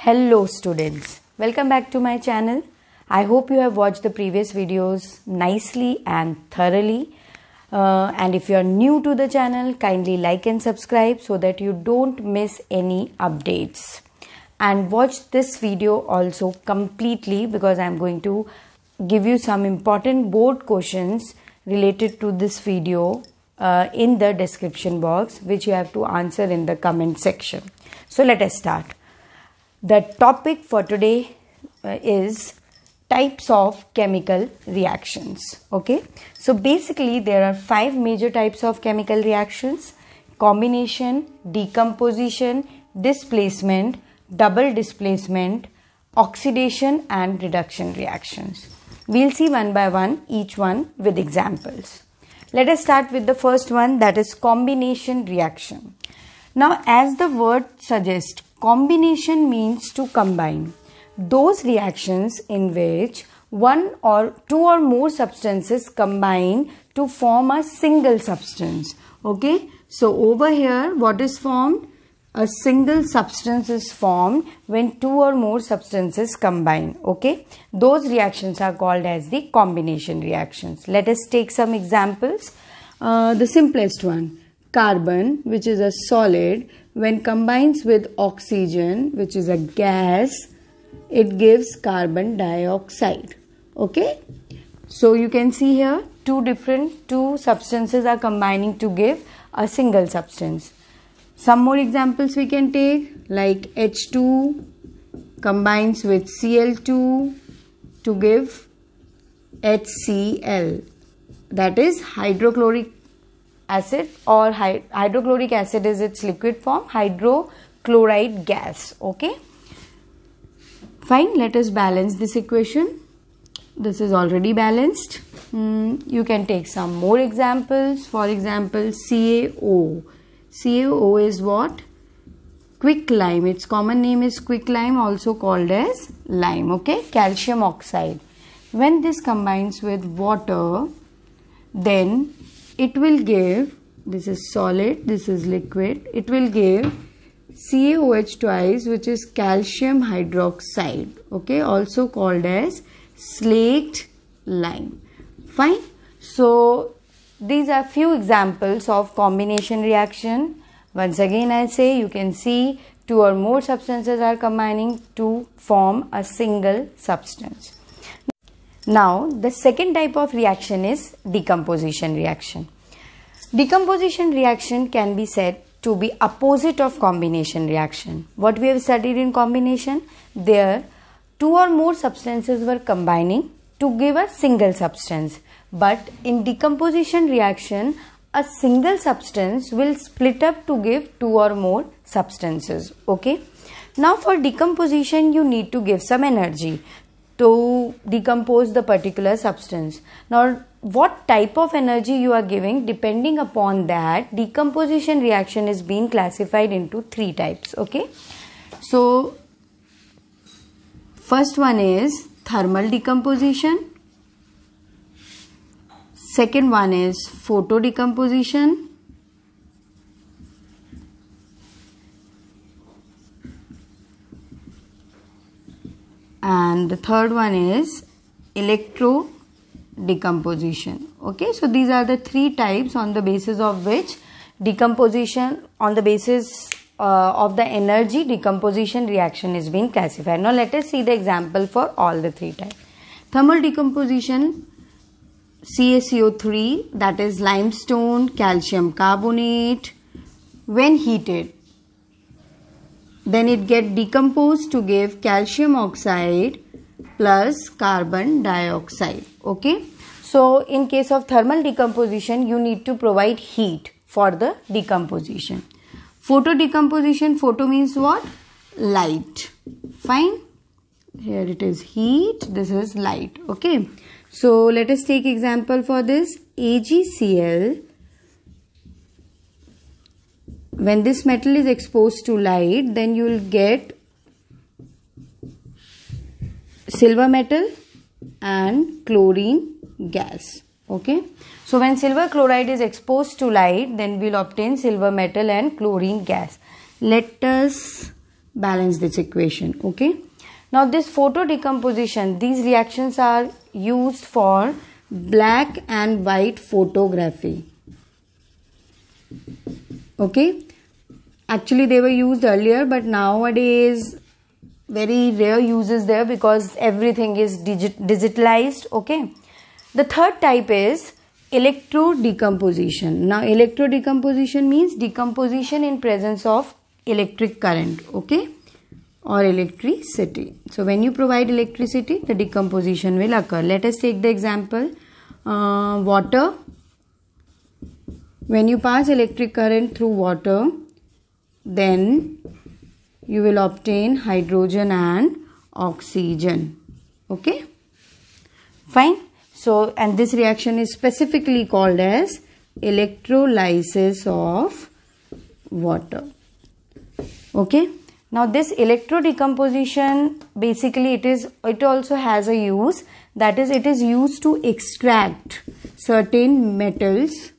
Hello students, welcome back to my channel. I hope you have watched the previous videos nicely and thoroughly. And if you are new to the channel, kindly like and subscribe so that you don't miss any updates. And watch this video also completely because I am going to give you some important board questions related to this video in the description box, which you have to answer in the comment section. So let us start. The topic for today is types of chemical reactions. Okay, so basically there are 5 major types of chemical reactions: combination, decomposition, displacement, double displacement, oxidation and reduction reactions. We'll see one by one, each one with examples. Let us start with the first one, that is combination reaction. Now, as the word suggests, combination means to combine. Those reactions in which one or two or more substances combine to form a single substance. Okay, so over here what is formed? A single substance is formed when two or more substances combine. Okay, those reactions are called as the combination reactions. Let us take some examples. The simplest one, carbon, which is a solid, when combines with oxygen, which is a gas, it gives carbon dioxide. Okay, so you can see here two substances are combining to give a single substance. Some more examples we can take, like H2 combines with Cl2 to give HCl, that is hydrochloric acid, or hydrochloric acid is its liquid form, hydrochloride gas. Okay, fine, let us balance this equation. This is already balanced. You can take some more examples. For example, CaO. CaO is what? Quicklime. Its common name is quicklime, also called as lime. Okay, calcium oxide. When this combines with water, then it will give, this is solid, this is liquid, it will give CaOH twice, which is calcium hydroxide. Okay, also called as slaked lime. Fine. So these are few examples of combination reaction. Once again I say, you can see two or more substances are combining to form a single substance. Now the second type of reaction is decomposition reaction. Decomposition reaction can be said to be opposite of combination reaction. What we have studied in combination, there two or more substances were combining to give a single substance. But in decomposition reaction, a single substance will split up to give two or more substances. Okay. Now for decomposition, you need to give some energy to decompose the particular substance. Now what type of energy you are giving, depending upon that, decomposition reaction is being classified into 3 types. Okay. So first one is thermal decomposition. Second one is photo decomposition. And the third one is electro decomposition. Okay, so these are the 3 types on the basis of which decomposition, on the basis of the energy, decomposition reaction is being classified. Now let us see the example for all the 3 types. Thermal decomposition, CaCO3, that is limestone, calcium carbonate, when heated, then it get decomposed to give calcium oxide plus carbon dioxide. Okay, so in case of thermal decomposition, you need to provide heat for the decomposition. Photo decomposition, photo means what? Light. Fine, here it is heat, this is light. Okay, so let us take example for this. AgCl, when this metal is exposed to light, then you will get silver metal and chlorine gas. Okay, so when silver chloride is exposed to light, then we will obtain silver metal and chlorine gas. Let us balance this equation. Okay. Now this photo decomposition, these reactions are used for black and white photography. Okay. Actually they were used earlier, but nowadays very rare uses there because everything is digitalized. Okay. The third type is electrodecomposition. Now electrodecomposition means decomposition in presence of electric current, okay, or electricity. So when you provide electricity, the decomposition will occur. Let us take the example, water. When you pass electric current through water, then you will obtain hydrogen and oxygen. Okay, fine. So, and this reaction is specifically called as electrolysis of water. Okay. Now this electrodecomposition, basically it also has a use, that is it is used to extract certain metals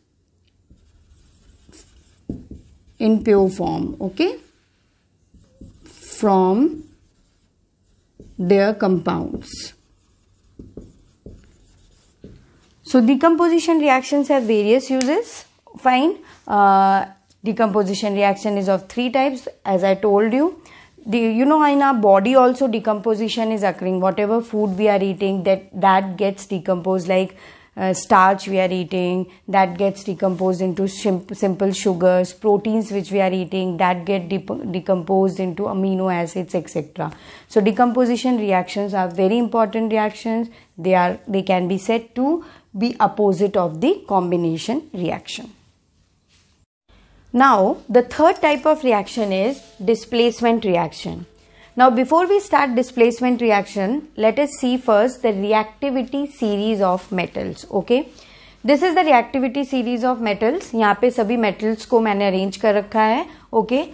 in pure form, okay, from their compounds. So decomposition reactions have various uses. Fine. Decomposition reaction is of three types, as I told you. In our body also decomposition is occurring. Whatever food we are eating, that gets decomposed, like starch we are eating, that gets decomposed into simple sugars. Proteins which we are eating, that get decomposed into amino acids, etc. So decomposition reactions are very important reactions. They can be said to be opposite of the combination reaction. Now the third type of reaction is displacement reaction. Now before we start displacement reaction, let us see first the reactivity series of metals. Okay, this is the reactivity series of metals. यहाँ पे सभी metals को मैंने arrange कर रखा है. Okay,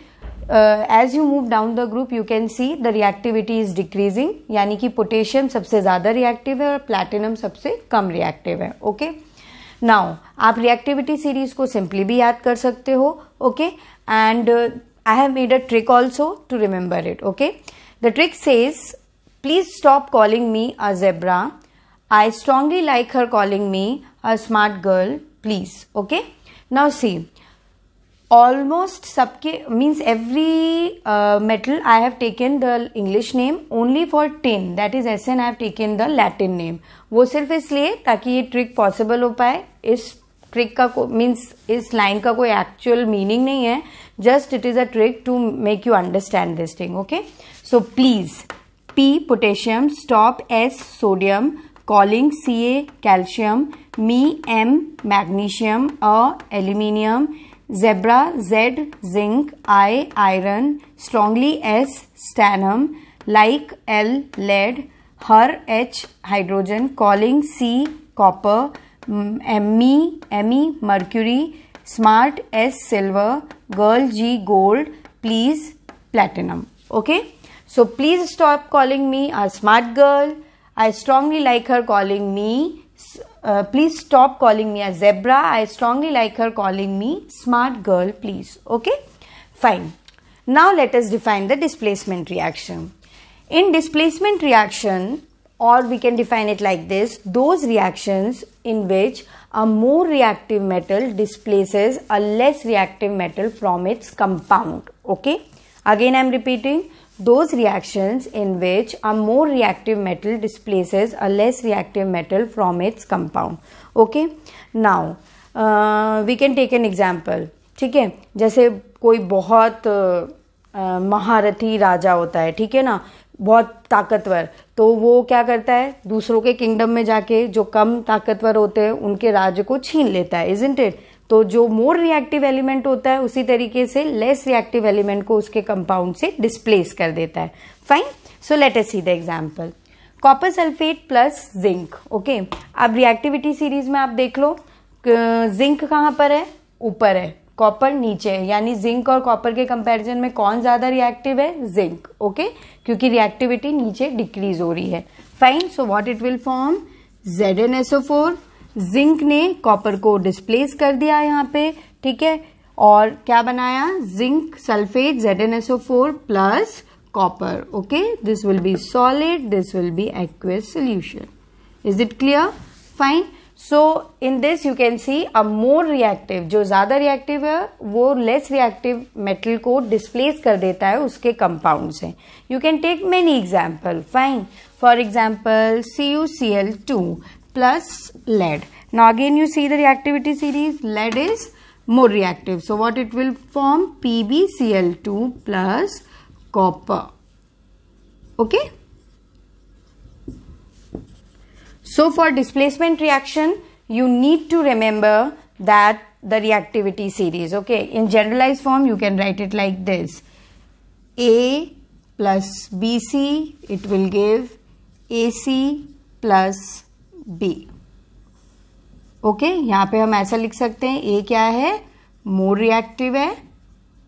as you move down the group, you can see the reactivity is decreasing. यानी कि potassium सबसे ज़्यादा reactive है और platinum सबसे कम reactive है. Okay. Now आप reactivity series को simply भी याद कर सकते हो. Okay, and I have made a trick also to remember it. Okay, the trick says, please stop calling me a zebra. I strongly like her calling me a smart girl, please. Okay, now see, almost सबके means every metal I have taken the English name. Only for tin, that is SN, I have taken the Latin name. वो सिर्फ इसलिए ताकि ये trick possible हो पाए. इस trick का मीन्स इस लाइन का कोई एक्चुअल मीनिंग नहीं है, just it is a trick to make you understand this thing. Okay, so please P potassium, stop S sodium, calling Ca calcium, me M magnesium, aluminium, zebra Z zinc, I iron, strongly S stannum, like L lead, her H hydrogen, calling C copper, Me mercury, smart S silver, girl G gold, please platinum. Okay, so please stop calling me a smart girl. I strongly like her calling me. Please stop calling me a zebra. I strongly like her calling me smart girl, please. Okay, fine. Now let us define the displacement reaction. In displacement reaction, or we can define it like this, those reactions in which a more reactive metal displaces a less reactive metal from its compound. Okay, again I am repeating, those reactions in which a more reactive metal displaces a less reactive metal from its compound. Okay, now we can take an example. ठीक है, जैसे कोई बहुत महारथी राजा होता है, ठीक है ना, बहुत ताकतवर, तो वो क्या करता है, दूसरों के किंगडम में जाके जो कम ताकतवर होते हैं उनके राज्य को छीन लेता है, इजंट इट. तो जो मोर रिएक्टिव एलिमेंट होता है उसी तरीके से लेस रिएक्टिव एलिमेंट को उसके कंपाउंड से डिस्प्लेस कर देता है. Fine, so let us see the example. Copper sulphate plus zinc. Okay, अब रिएक्टिविटी सीरीज में आप देख लो, जिंक कहाँ पर है, ऊपर है, कॉपर नीचे है, यानी जिंक और कॉपर के कंपैरिजन में कौन ज्यादा रिएक्टिव है, जिंक. ओके, क्योंकि रिएक्टिविटी नीचे डिक्रीज हो रही है. Fine, so what it will form, ZnSO4. Zinc ने कॉपर को डिस्प्लेस कर दिया यहाँ पे, ठीक है, और क्या बनाया, zinc sulphate ZnSO4 plus copper. Okay, this will be solid, this will be aqueous solution. Is it clear? Fine. So in this you can see a more reactive, जो ज़्यादा reactive है वो less reactive metal को displace कर देता है उसके compound से. You can take many example. Fine. For example, CuCl2 plus lead. Now again you see the reactivity series. Lead is more reactive. So what it will form? PbCl2 plus copper. Okay. So for displacement reaction, you need to remember that the reactivity series. Okay. In generalized form, you can write it like this. A plus BC, it will give AC plus B. Okay यहाँ पे हम ऐसा लिख सकते हैं A क्या है more reactive है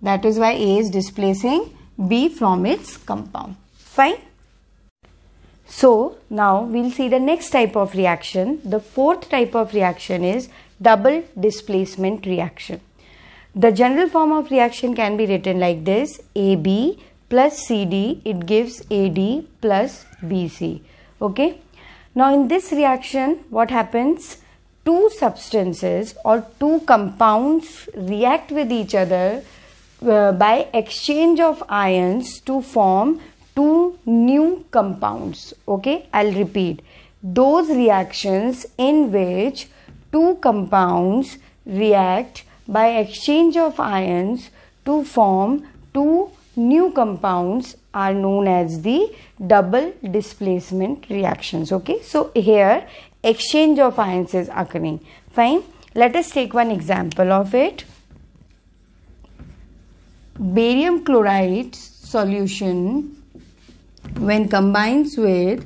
that is why A is displacing B from its compound fine so now we'll see the next type of reaction the fourth type of reaction is double displacement reaction. The general form of reaction can be written like this AB plus CD it gives AD plus BC. Okay, now in this reaction what happens? Two substances or two compounds react with each other by exchange of ions to form two new compounds. Okay, I'll repeat. Those reactions in which two compounds react by exchange of ions to form two new compounds are known as the double displacement reactions. Okay, so here exchange of ions is occurring. Fine. Let us take one example of it. Barium chloride solution when combines with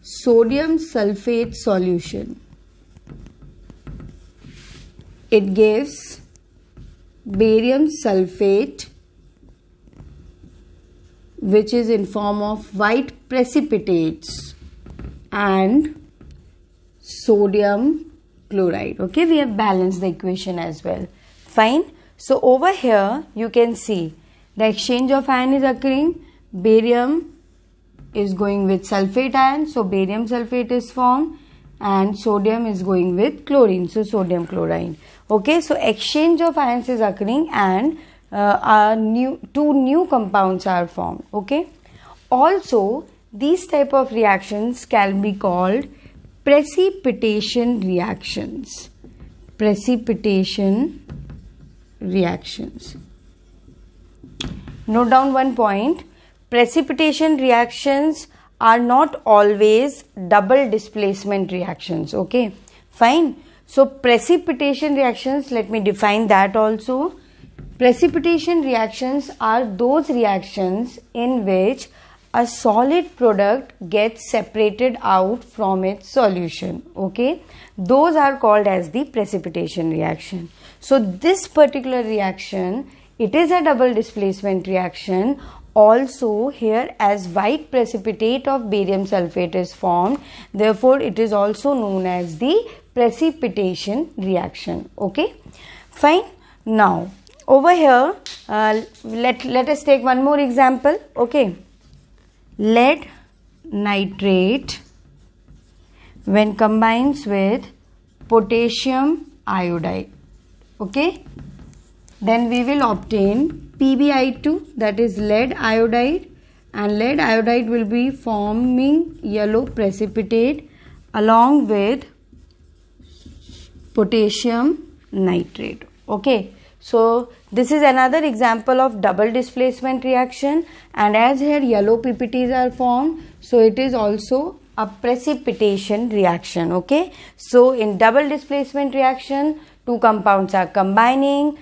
sodium sulfate solution, it gives barium sulfate which is in form of white precipitates and sodium chloride. Okay, we have balanced the equation as well. Fine. So over here you can see the exchange of ion is occurring. Barium is going with sulfate ion, so barium sulfate is formed, and sodium is going with chlorine, so sodium chloride. Okay, so exchange of ions is occurring and two new compounds are formed. Okay, also these type of reactions can be called precipitation reactions. Precipitation reactions. Note down one point. Precipitation reactions are not always double displacement reactions. Okay, fine. So precipitation reactions, let me define that also. Precipitation reactions are those reactions in which a solid product gets separated out from its solution. Okay, those are called as the precipitation reaction. So this particular reaction, it is a double displacement reaction. Also here as white precipitate of barium sulfate is formed, therefore it is also known as the precipitation reaction. Okay, fine. Now over here let us take one more example. Okay, lead nitrate when combines with potassium iodide. Okay, then we will obtain PbI2, that is lead iodide, and lead iodide will be forming yellow precipitate along with potassium nitrate. Okay, so this is another example of double displacement reaction, and as here yellow PPTs are formed, so it is also a precipitation reaction. Okay, so in double displacement reaction two compounds are combining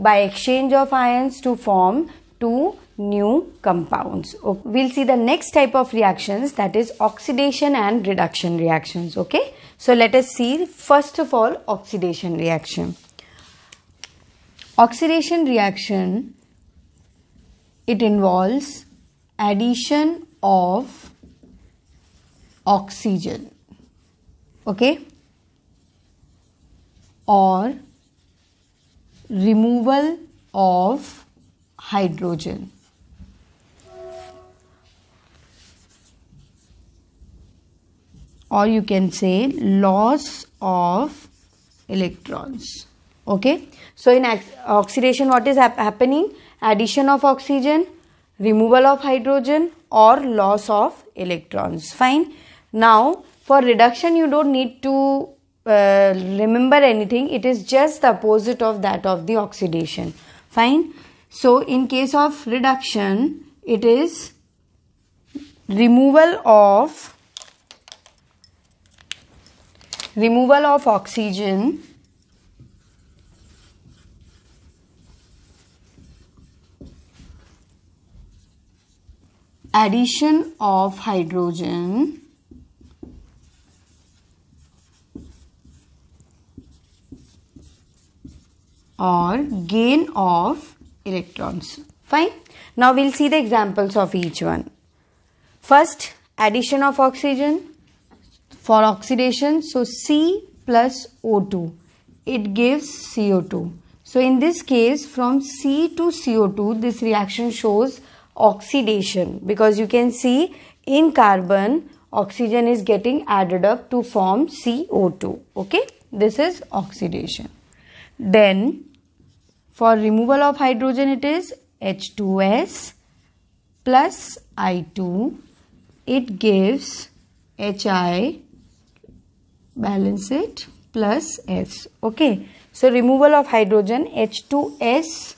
by exchange of ions to form two new compounds. Okay. We'll see the next type of reactions, that is oxidation and reduction reactions. Okay, so let us see first of all oxidation reaction. Oxidation reaction, it involves addition of oxygen, okay, or removal of hydrogen. or you can say loss of electrons. Okay, so in oxidation, what is happening? Addition of oxygen, removal of hydrogen, or loss of electrons. Fine. Now for reduction, you don't need to remember anything. It is just the opposite of that of the oxidation. Fine. So in case of reduction, it is removal of oxygen, addition of hydrogen, or gain of electrons. Fine. Now we'll see the examples of each one. First, addition of oxygen for oxidation. So C plus O2, it gives CO2. So in this case, from C to CO2, this reaction shows oxidation, because you can see in carbon, oxygen is getting added up to form CO2. Okay, this is oxidation. Then for removal of hydrogen, it is H2S plus I2. It gives Hi, balance it, plus S. Okay, so removal of hydrogen, H2S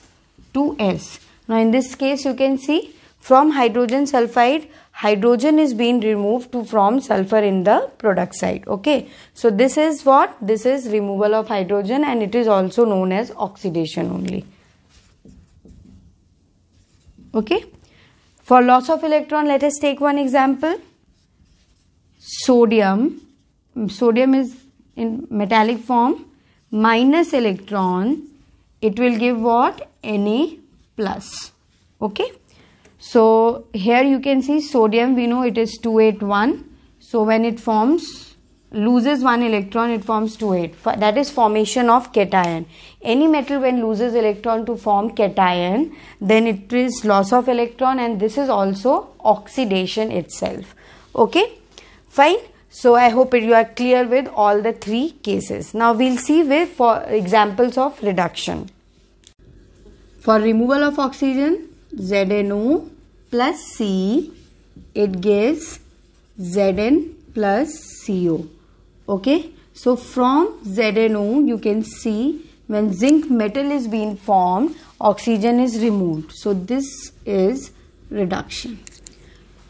to S. Now in this case, you can see from hydrogen sulfide, hydrogen is being removed to form sulfur in the product side. Okay, so this is what? This is removal of hydrogen, and it is also known as oxidation only. Okay, for loss of electron, let us take one example. Sodium is in metallic form, minus electron, it will give what? Na plus. Okay, so here you can see sodium, we know it is 281. So when it loses one electron, it forms 28. That is formation of cation. Any metal when loses electron to form cation, then it is loss of electron, and this is also oxidation itself. Okay, fine. So I hope you are clear with all the three cases. Now we'll see with for examples of reduction. For removal of oxygen, ZNO plus C, it gives Zn plus CO. Okay, so from ZNO, you can see when zinc metal is being formed, oxygen is removed. So this is reduction.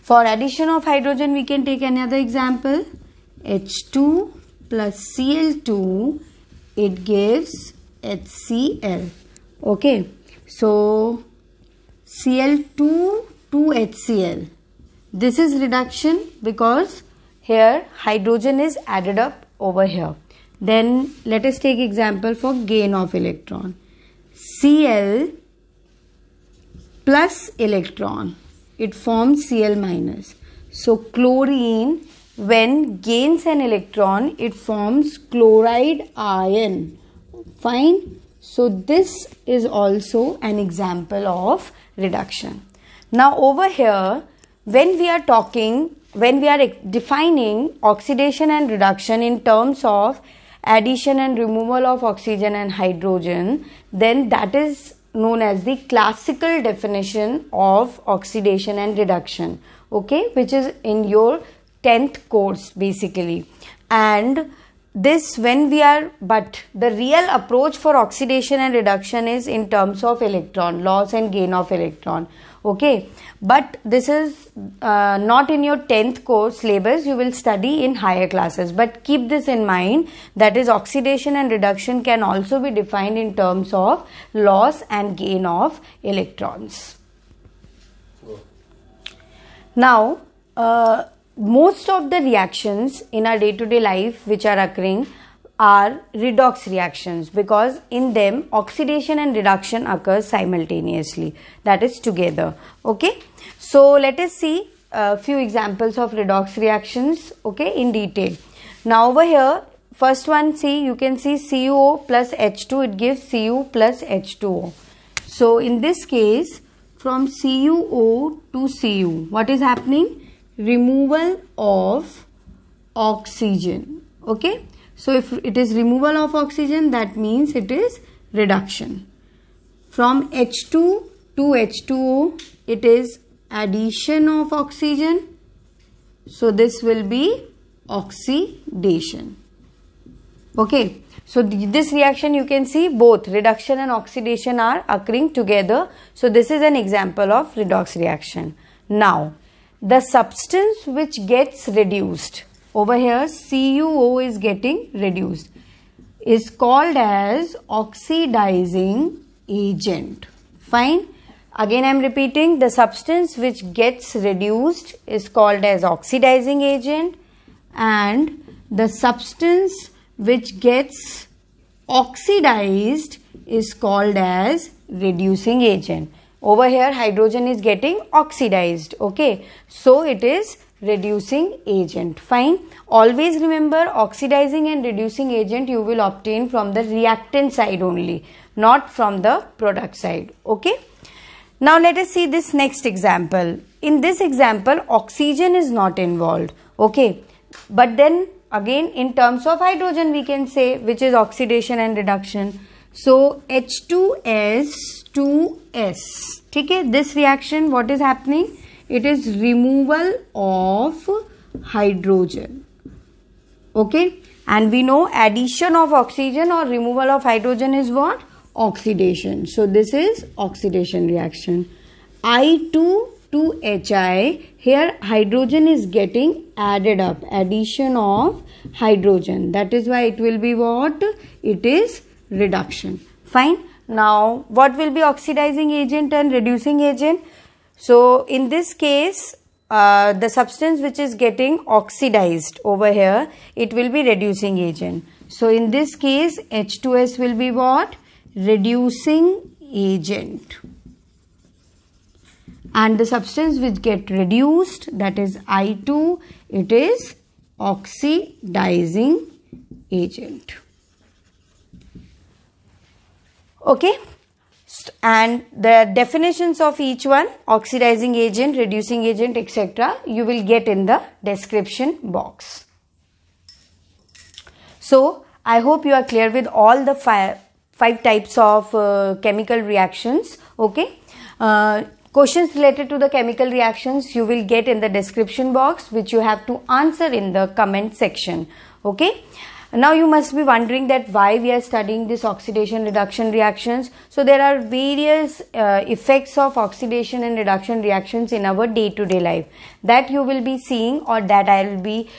For addition of hydrogen, we can take another example. H2 plus Cl2, it gives HCl. Okay, so Cl2 to HCl. This is reduction because here hydrogen is added up over here. Then let us take example for gain of electron. Cl plus electron, it forms Cl minus. So chlorine, when gains an electron, it forms chloride ion. Fine. So this is also an example of reduction. Now over here, when we are defining oxidation and reduction in terms of addition and removal of oxygen and hydrogen, then that is known as the classical definition of oxidation and reduction. Okay, which is in your 10th course basically. And this but the real approach for oxidation and reduction is in terms of electron, loss and gain of electron. Okay, but this is not in your 10th course syllabus, you will study in higher classes. But keep this in mind, that is oxidation and reduction can also be defined in terms of loss and gain of electrons. Now, most of the reactions in our day-to-day life which are occurring are redox reactions, because in them oxidation and reduction occurs simultaneously, that is together. Okay, so let us see a few examples of redox reactions, okay, in detail. Now over here, first one, see, you can see CuO plus H2, it gives Cu plus H2O. So in this case, from CuO to Cu, what is happening? Removal of oxygen. Okay, so if it is removal of oxygen, that means it is reduction. From H2 to H2O, it is addition of oxygen. So this will be oxidation. Okay, so this reaction you can see both reduction and oxidation are occurring together. So this is an example of redox reaction. Now, the substance which gets reduced, over here CuO is getting reduced, is called as oxidizing agent. Fine. Again I am repeating, the substance which gets reduced is called as oxidizing agent, and the substance which gets oxidized is called as reducing agent. Over here hydrogen is getting oxidized. Okay, so it is reducing agent. Fine. Always remember, oxidizing and reducing agent you will obtain from the reactant side only, not from the product side. Okay. Now let us see this next example. In this example, oxygen is not involved. Okay, but then again in terms of hydrogen we can say, which is oxidation and reduction. So H2S 2S. Okay, this reaction, what is happening? It is removal of hydrogen. Okay, and we know addition of oxygen or removal of hydrogen is what? Oxidation. So this is oxidation reaction. I2 to HI, here hydrogen is getting added up, addition of hydrogen. That is why it will be what? It is reduction. Fine. Now what will be oxidizing agent and reducing agent? So in this case, the substance which is getting oxidized over here, it will be reducing agent. So in this case H2S will be what? Reducing agent. And the substance which get reduced, that is I2, it is oxidizing agent. Okay, and the definitions of each one, oxidizing agent, reducing agent, etc., you will get in the description box. So I hope you are clear with all the five types of chemical reactions. Okay, questions related to the chemical reactions you will get in the description box, which you have to answer in the comment section. Okay, now you must be wondering that why we are studying this oxidation reduction reactions. So there are various effects of oxidation and reduction reactions in our day-to-day life that you will be seeing, or that I will be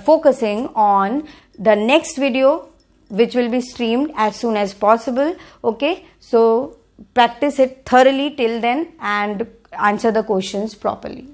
focusing on the next video, which will be streamed as soon as possible. Okay, so practice it thoroughly till then and answer the questions properly.